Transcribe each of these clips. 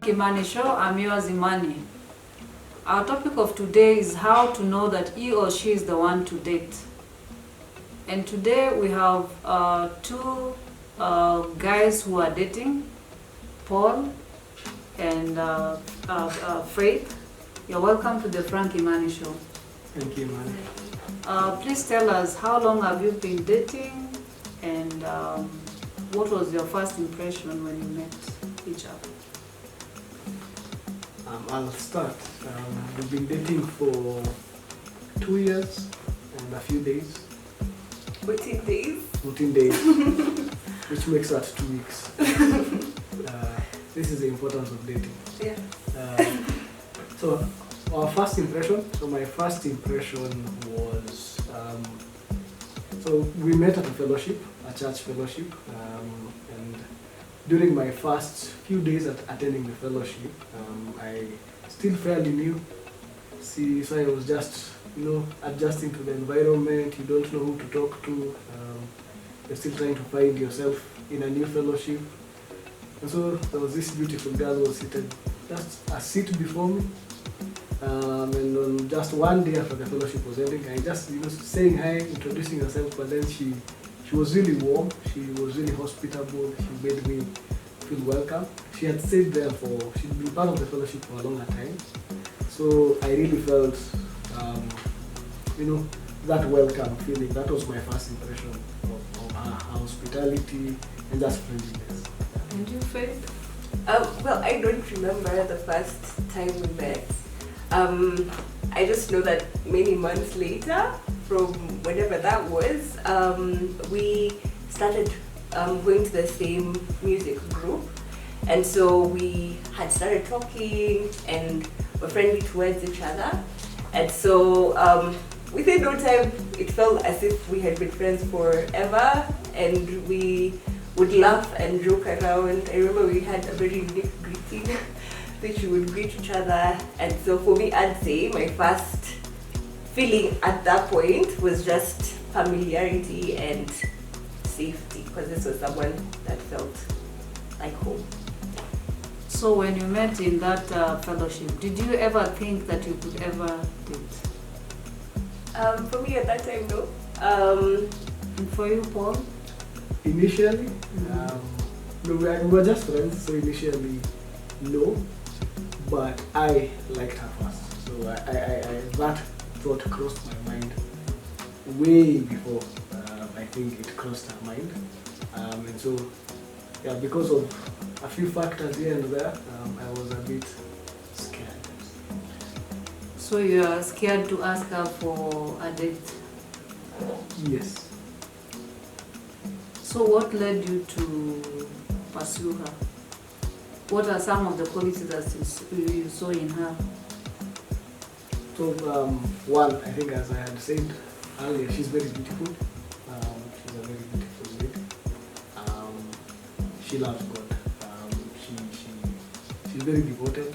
Imani Show, I'm yours Imani. Our topic of today is how to know that he or she is the one to date. And today we have two guys who are dating, Paul and Faith. You're welcome to the Frank Imani Show. Thank you, Imani. Please tell us, how long have you been dating, and what was your first impression when you met each other? I'll start. We've been dating for 2 years and a few days. 14 days? 14 days, which makes that 2 weeks. This is the importance of dating. Yeah. So our first impression, my first impression was, so we met at a fellowship, a church fellowship, and during my first few days at attending the fellowship, I still fairly new. So I was just, adjusting to the environment. You don't know who to talk to. You're still trying to find yourself in a new fellowship. And so there was this beautiful girl who was seated just a seat before me. And on just one day after the fellowship was ending, I just, saying hi, introducing herself, but then she was really warm, she was really hospitable, she made me feel welcome. She had stayed there she'd been part of the fellowship for a longer time. So I really felt, that welcome feeling. That was my first impression of her hospitality and just friendliness. And you, Faith? Well, I don't remember the first time we met. I just know that many months later, from whenever that was, we started going to the same music group, and so we had started talking and were friendly towards each other, and so within no time it felt as if we had been friends forever, and we would laugh and joke around. I remember we had a very unique greeting which we would greet each other, and so for me, I'd say my first feeling at that point was just familiarity and safety, because this was someone that felt like home. So when you met in that fellowship, did you ever think that you could ever date? For me at that time, no. And for you, Paul? Initially, we were just friends, so initially, no. But I liked her first, so that thought crossed my mind way before I think it crossed her mind, and so because of a few factors here and there, I was a bit scared. So you are scared to ask her for a date? Yes. So what led you to pursue her? What are some of the qualities that you saw in her? So one, I think, as I had said earlier, she's very beautiful. She's a very beautiful lady. She loves God. She's very devoted.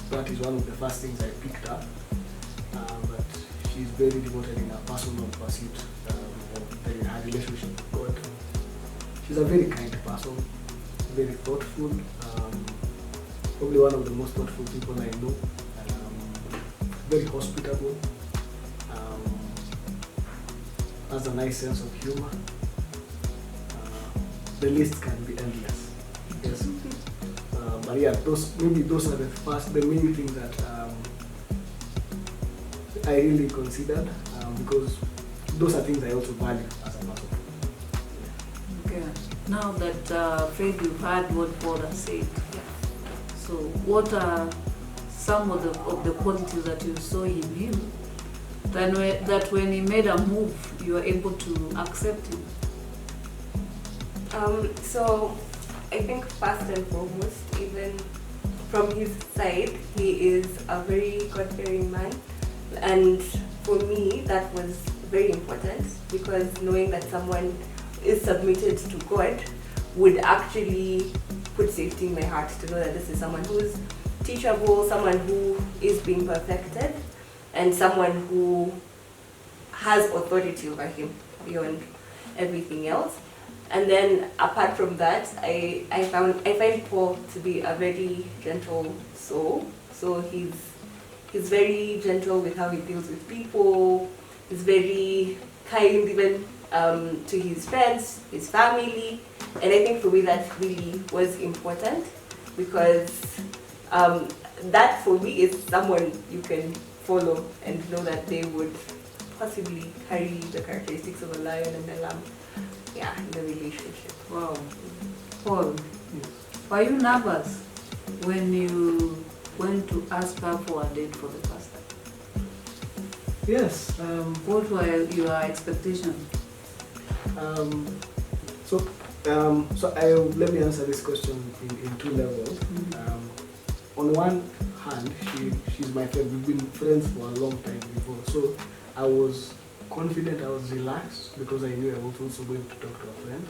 That is one of the first things I picked up. But she's very devoted in her personal pursuit of her relationship with God. She's a very kind person, very thoughtful. Probably one of the most thoughtful people I know. Very hospitable. Has a nice sense of humor. The list can be endless. Yes. But yeah, those are the main things that I really considered, because those are things I also value as a person. Okay. Now that Fred, you've heard what Paul has said. So what are some of the qualities that you saw in him that when he made a move, you were able to accept him? So I think first and foremost, even from his side, he is a very God-fearing man, and for me that was very important, because knowing that someone is submitted to God would actually put safety in my heart to know that this is someone who's teachable, someone who is being perfected, and someone who has authority over him beyond everything else. And then apart from that, I find Paul to be a very gentle soul. So he's very gentle with how he deals with people. He's very kind even to his friends, his family. And I think for me that really was important because that for me is someone you can follow and know that they would possibly carry the characteristics of a lion and a lamb, yeah, in the relationship. Wow. Paul, Yes. were you nervous when you went to ask her for a date for the first time? Yes. What were your expectations? Let me answer this question in two levels. On one hand, she's my friend. We've been friends for a long time before. So I was confident, I was relaxed because I knew I was also going to talk to a friend.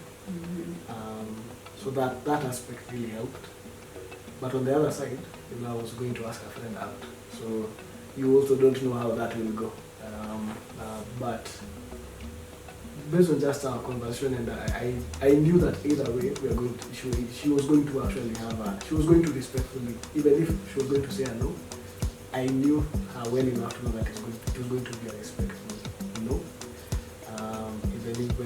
So that aspect really helped. But on the other side, I was going to ask a friend out. So you also don't know how that will go. But based on just our conversation, and I knew that either way we are going to, she was going to actually she was going to respectfully, even if she was going to say a no, I knew her well enough to know that it was going to be a respectful no. Even if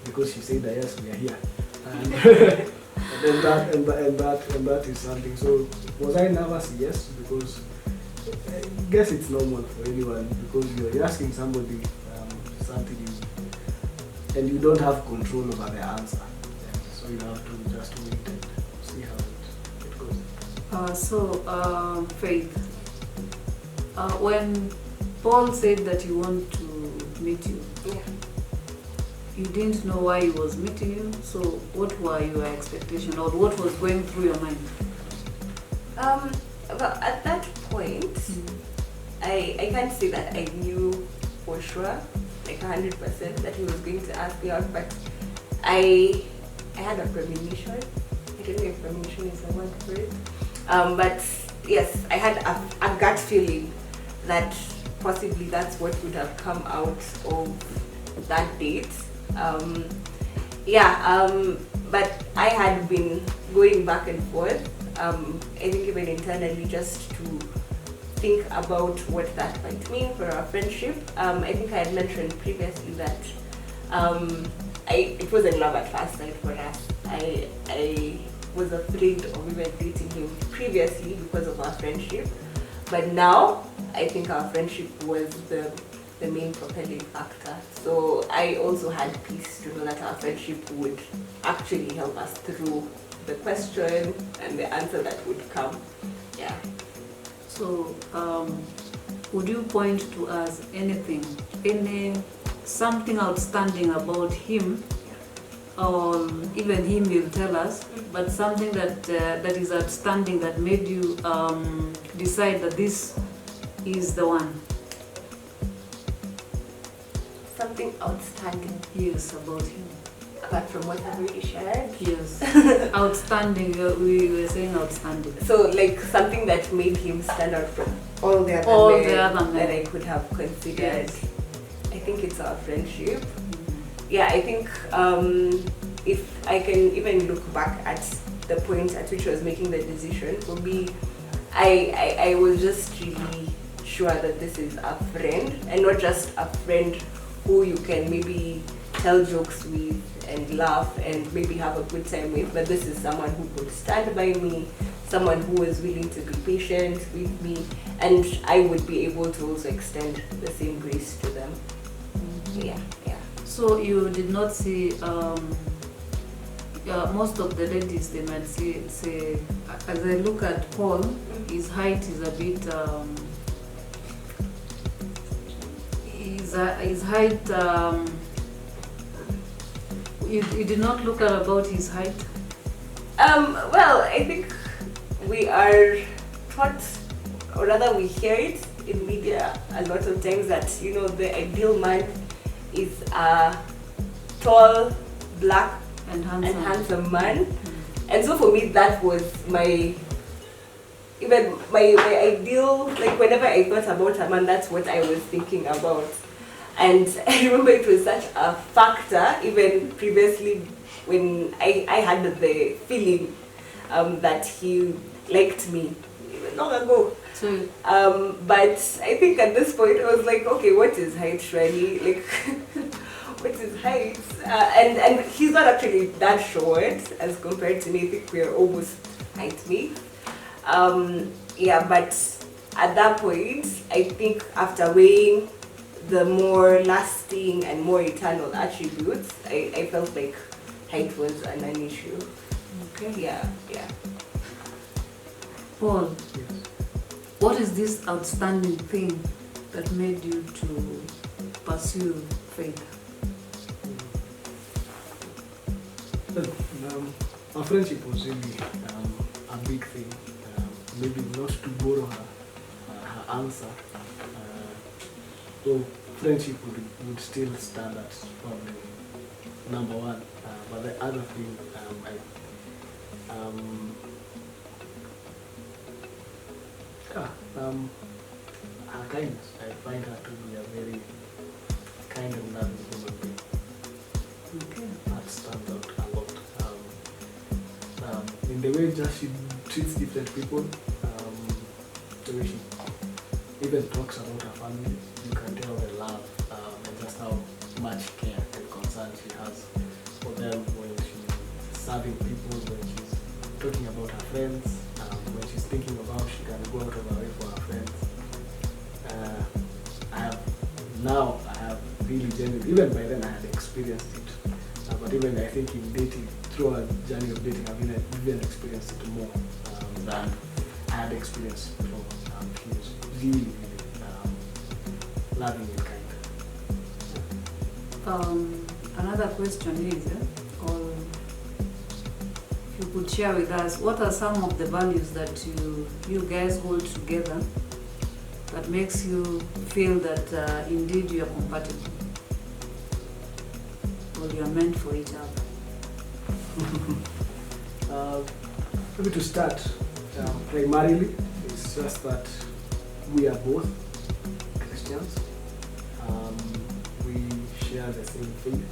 because she said that yes, we are here. And and that is something. So was I nervous? Yes, because I guess it's normal for anyone because you're asking somebody something and you don't have control over the answer. Yeah, so you have to just wait and see how it goes. Faith, when Paul said that he wanted to meet you, Yeah. you didn't know why he was meeting you, so what were your expectations or what was going through your mind? Well, at that point, I can't say that I knew for sure, like 100%, that he was going to ask me out, but I had a premonition. I don't know if premonition is a word for it. But yes, I had a gut feeling that possibly that's what would have come out of that date. But I had been going back and forth, I think even internally, just to think about what that might mean for our friendship. I think I had mentioned previously that it wasn't love at first sight for us. I was afraid of even dating him previously because of our friendship, but now I think our friendship was the main propelling factor. So I also had peace to know that our friendship would actually help us through the question and the answer that would come. Yeah. So, would you point to us something outstanding about him, or even him will tell us, but something that is outstanding that made you decide that this is the one? Something outstanding. Yes, about him. Apart from what I've already shared. Yes, outstanding. We were saying outstanding. So like something that made him stand out from all the other men that I could have considered. Yes. I think it's our friendship. Yeah, I think if I can even look back at the point at which I was making the decision, for me, I was just really sure that this is a friend, and not just a friend who you can maybe tell jokes with and laugh and maybe have a good time with, but this is someone who could stand by me, someone who was willing to be patient with me, and I would be able to also extend the same grace to them. Yeah. So you did not see, most of the ladies, they might say, as I look at Paul, his height is a bit, his height, you did not look at about his height? Well, I think we are taught, or rather we hear it in media a lot of times, that, you know, the ideal man is a tall, black, And handsome man. And so for me, that was my ideal, like whenever I thought about a man, that's what I was thinking about. And I remember it was such a factor, even previously when I had the feeling that he liked me even long ago. So But I think at this point I was like, okay, what is height really? Like, what is height? And he's not actually that short as compared to me. I think we're almost height mates. Yeah, but at that point, I think after weighing the more lasting and more eternal attributes, I felt like height was an issue. okay. Yeah, yeah. Paul, Yes. what is this outstanding thing that made you to pursue faith? Well, our friendship was really a big thing. Maybe not to borrow her answer. So friendship would still stand at probably number one. But the other thing, her kindness. I find her to be a very kind and loving human being. Okay. That stands out a lot. In the way just she treats different people, the way she even talks about her family, you can tell the love and just how much care and concern she has for them when she's serving people, when she's talking about her friends, when she's thinking about how she can go out of her way for her friends. I have really genuinely, even by then I had experienced it. But even I think in dating, through a journey of dating, I've even experienced it more than I had experienced before. She was really, really loving and kind. Another question is, or if you could share with us, what are some of the values that you guys hold together that makes you feel that indeed you are compatible or you are meant for each other? Maybe to start, primarily, it's just that we are both Christians. We share the same faith.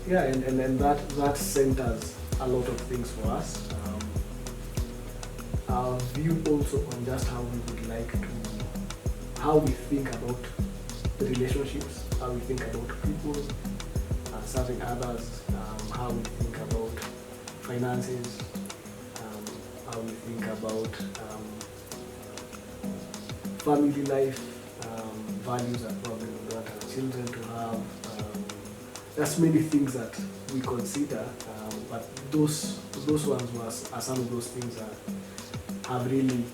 Yeah, and that centers a lot of things for us. Our view also on just how we would like to, how we think about the relationships, how we think about people, serving others, how we think about finances, how we think about family life, values that probably we want our children to have. There's many things that we consider, but those ones are some of those things that have really,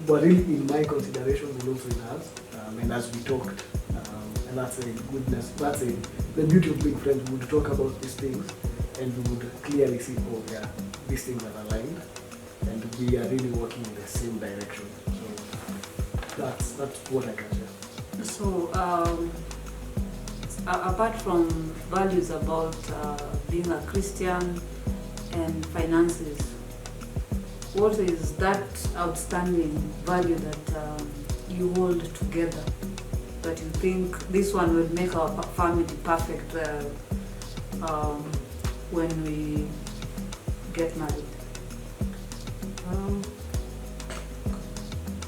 were really in my consideration and also in hers. And as we talked, and that's a goodness, the beauty of being friends. We would talk about these things and we would clearly see, oh yeah, these things are aligned and we are really working in the same direction. So that's what I can share. So, apart from values about being a Christian and finances, what is that outstanding value that you hold together that you think this one will make our family perfect when we get married?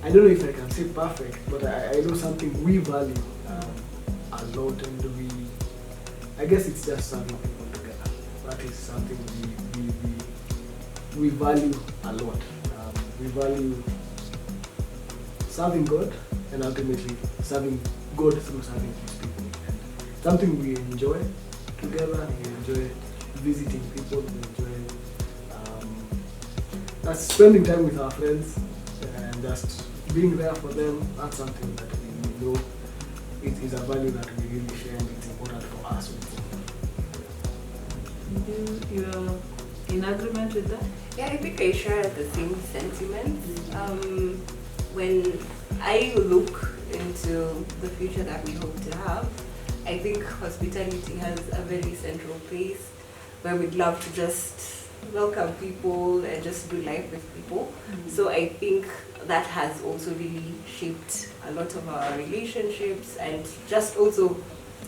I don't know if I can say perfect, but I know something we value a lot, and I guess it's just serving people together. That is something we value a lot. We value serving God and ultimately serving God through serving His people. And something we enjoy together. We enjoy visiting people. We enjoy spending time with our friends and just being there for them. That's something that we know it is a value that we really share and it's important for us. You're in agreement with that? Yeah, I think I share the same sentiments. When I look into the future that we hope to have, I think hospitality has a very central place where we'd love to just welcome people and just do life with people. So I think that has also really shaped a lot of our relationships and just also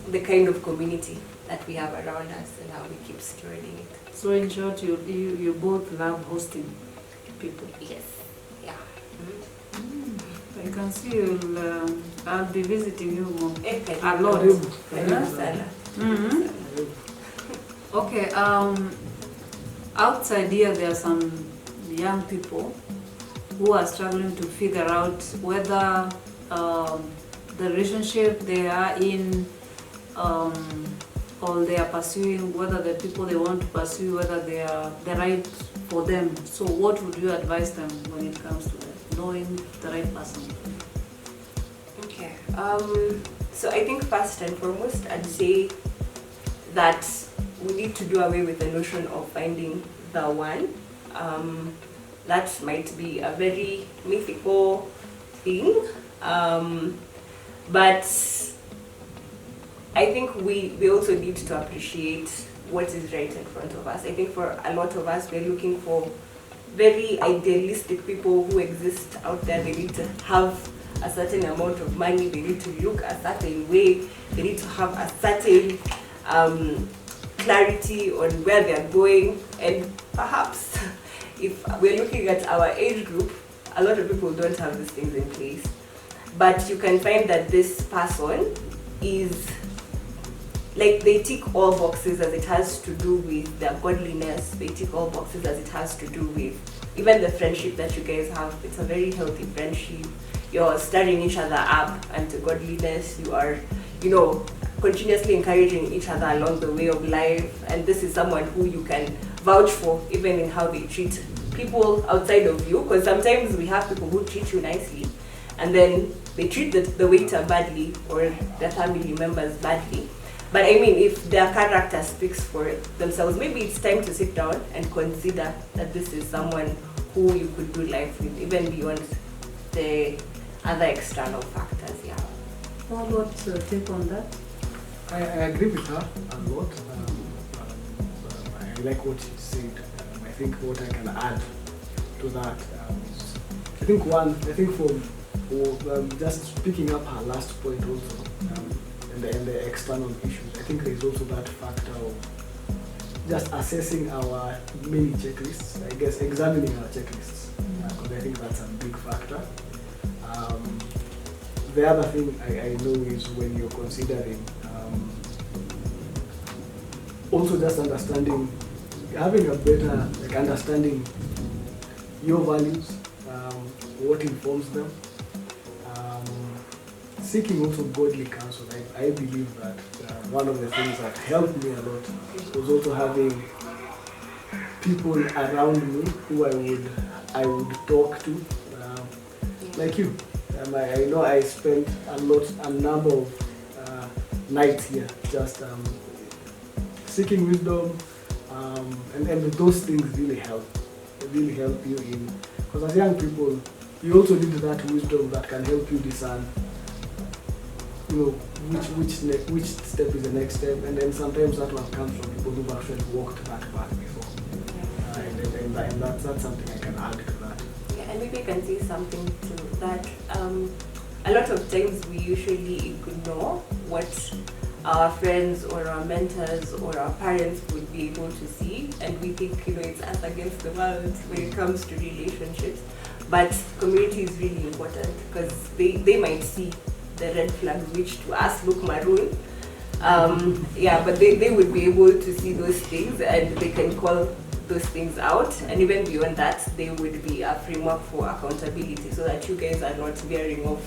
the kind of community that we have around us and how we keep stewarding it. So in short, you both love hosting people. Yes. Yeah. I can see I'll be visiting you more. A lot. Karibu. Karibu sana. Mhm. Okay, outside here there are some young people who are struggling to figure out whether the relationship they are in or they are pursuing, whether the people they want to pursue, whether they are the right for them. So what would you advise them when it comes to that, knowing the right person? Okay. So I think first and foremost, I'd say that we need to do away with the notion of finding the one. That might be a very mythical thing, but I think we also need to appreciate what is right in front of us. I think for a lot of us, we're looking for very idealistic people who exist out there. They need to have a certain amount of money, they need to look a certain way, they need to have a certain clarity on where they're going, and perhaps if we're looking at our age group, a lot of people don't have these things in place. But you can find that this person is like, they tick all boxes as it has to do with their godliness, they tick all boxes as it has to do with even the friendship that you guys have. It's a very healthy friendship. You're stirring each other up into godliness. You are, continuously encouraging each other along the way of life. And this is someone who you can vouch for, even in how they treat people outside of you. Because sometimes we have people who treat you nicely, and then they treat the waiter badly or their family members badly. But I mean, if their character speaks for themselves, maybe it's time to sit down and consider that this is someone who you could do life with, even beyond the other external factors. Yeah. Paul, what's your take on that? I agree with her a lot. I like what she said. I think what I can add to that is, I think for just picking up her last point also, and the external issues, I think there's also that factor of just assessing our mini checklists, I guess examining our checklists, because I think that's a big factor. The other thing I know is when you're considering also just understanding, having a better understanding your values, what informs them, seeking also godly counsel. I believe that one of the things that helped me a lot was also having people around me who I would talk to, like you. I know I spent a number of nights here just seeking wisdom, and those things really help. They really help you in, because as young people, you also need that wisdom that can help you discern, which step is the next step, and then sometimes that one comes from people who've actually walked that path before, and that's something I can add to that. Yeah, and maybe I can say something to that. A lot of times we usually ignore what our friends or our mentors or our parents would be able to see, and we think it's us against the world when it comes to relationships. But community is really important, because they might see the red flag, which to us look maroon. But they would be able to see those things, and they can call those things out, and even beyond that, they would be a framework for accountability, so that you guys are not veering off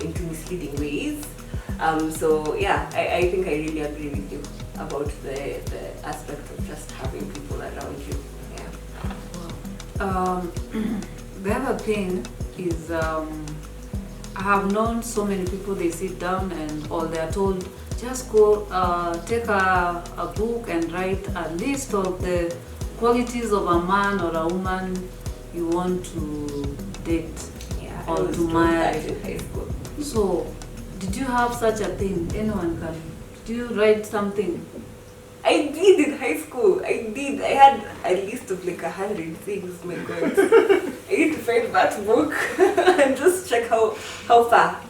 into misleading ways. I think I really agree with you about the aspect of just having people around you. The other thing is, I have known so many people, they sit down or they are told, just go take a book and write a list of the qualities of a man or a woman you want to date or to marry. So, did you have such a thing? Anyone can? Did you write something? I did in high school. I did. I had a list of like 100 things. My God, I need to find that book and just check how far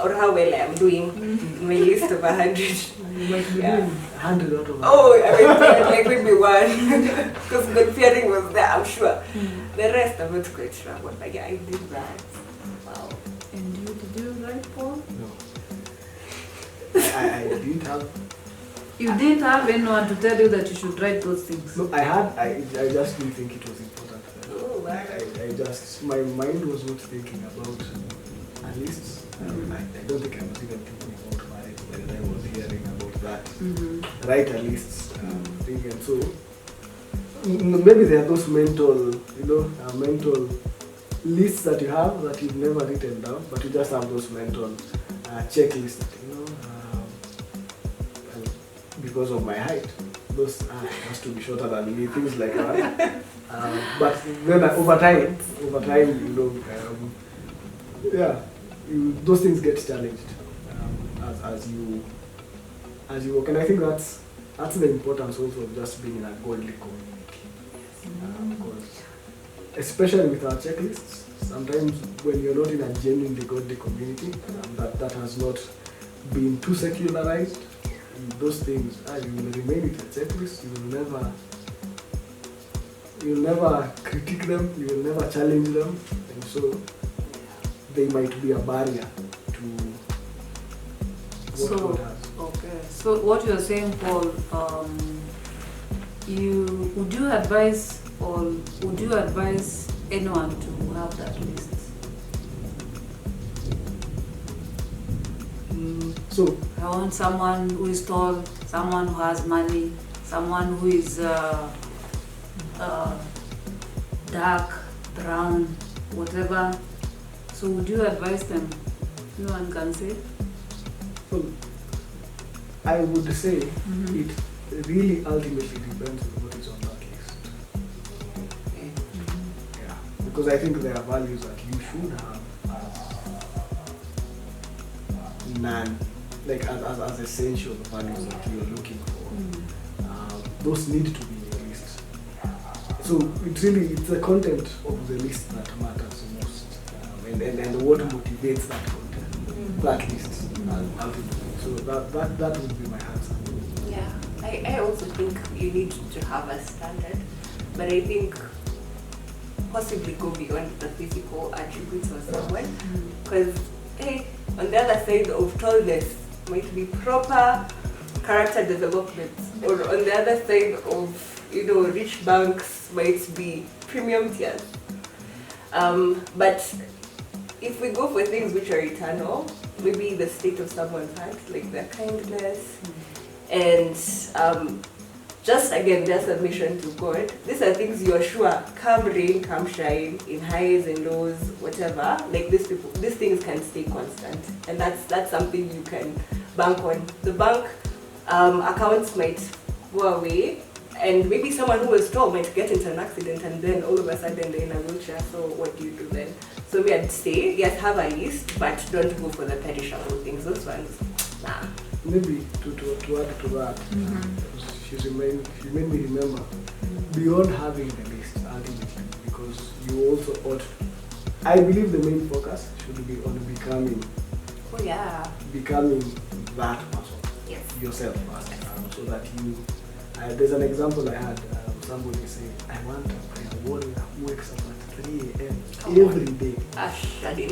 or how well I am doing in my list of 100. You might be Yeah. doing 100 out of 100. Oh, I mean, like maybe one, because God fearing was there. I'm sure. The rest I'm not quite sure about. But yeah, I did that. Wow. And you, did you write, Paul? No. I didn't have. You didn't have anyone to tell you that you should write those things. No, I had. I just didn't think it was important. Oh, wow. I just, my mind was not thinking about at least. I don't think I was even thinking about marriage when I was hearing about that. Mm-hmm. Write a list thing, and so maybe there are those mental, mental lists that you have that you've never written down, but you just have those mental checklists that and because of my height, those has to be shorter than me, things like that. But then over time, those things get challenged as you work, and I think that's the importance also of just being in a godly community. Because especially with our checklists, sometimes when you're not in a genuinely godly community that has not been too secularized, those things you will remain with a checklist. You will never critique them. You will never challenge them, and so they might be a barrier to what God has. Okay. So what you're saying, Paul, would you advise anyone to have that list? So I want someone who is tall, someone who has money, someone who is dark, brown, whatever. So would you advise them? No one can say. So I would say Mhm. it really ultimately depends on what is on that list. Okay. Yeah, because I think there are values that you should have as essential values that you're looking for. Those need to be in your list. So it's the content of the list that matters most, and what motivates that content, that list ultimately. So that would be my answer. Yeah, I also think you need to have a standard, but I think possibly go beyond the physical attributes of someone, because hey, on the other side of tallness might be proper character development, or on the other side of rich banks might be premium tiers. But if we go for things which are eternal, maybe the state of someone's heart, like their kindness, and just again their submission to God. These are things you are sure, come rain, come shine, in highs and lows, whatever. Like these things can stay constant, and that's something you can bank on. The bank accounts might go away, and maybe someone who was tall might get into an accident, and then all of a sudden they're in a wheelchair. So what do you do then? So we had say, yes, have a list, but don't go for the perishable things. Those ones, nah. Maybe to add to that, she made me remember, beyond having the list ultimately, because you also ought, I believe the main focus should be on becoming that person, Yes. yourself first, so that you, there's an example I had, somebody say, I want a prayer warrior who wakes up at 3 a.m. every day.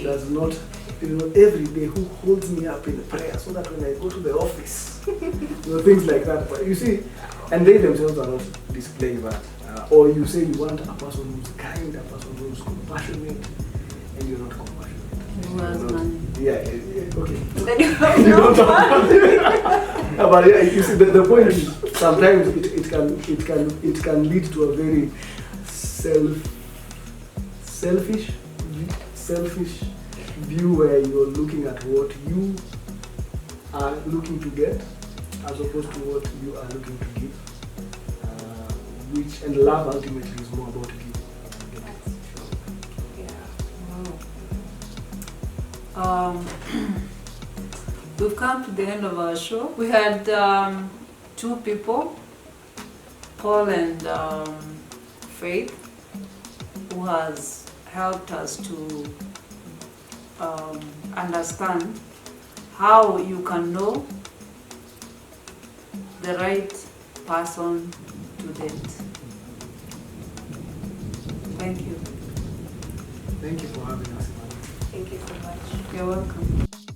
Does not, every day, who holds me up in prayer so that when I go to the office, things like that. But you see, and they themselves are not displaying that. Or you say you want a person who's kind, a person who's compassionate, and you're not compassionate. Who has money? Yeah, okay. Then you have no fun. But yeah, you see, the point is sometimes it can lead to a very selfish view where you're looking at what you are looking to get as opposed to what you are looking to give. And love ultimately is more about giving. We've come to the end of our show. We had two people Paul and Faith, who has helped us to understand how you can know the right person to date. Thank you. Thank you for having us, Emmanuel. Thank you so much. You're welcome.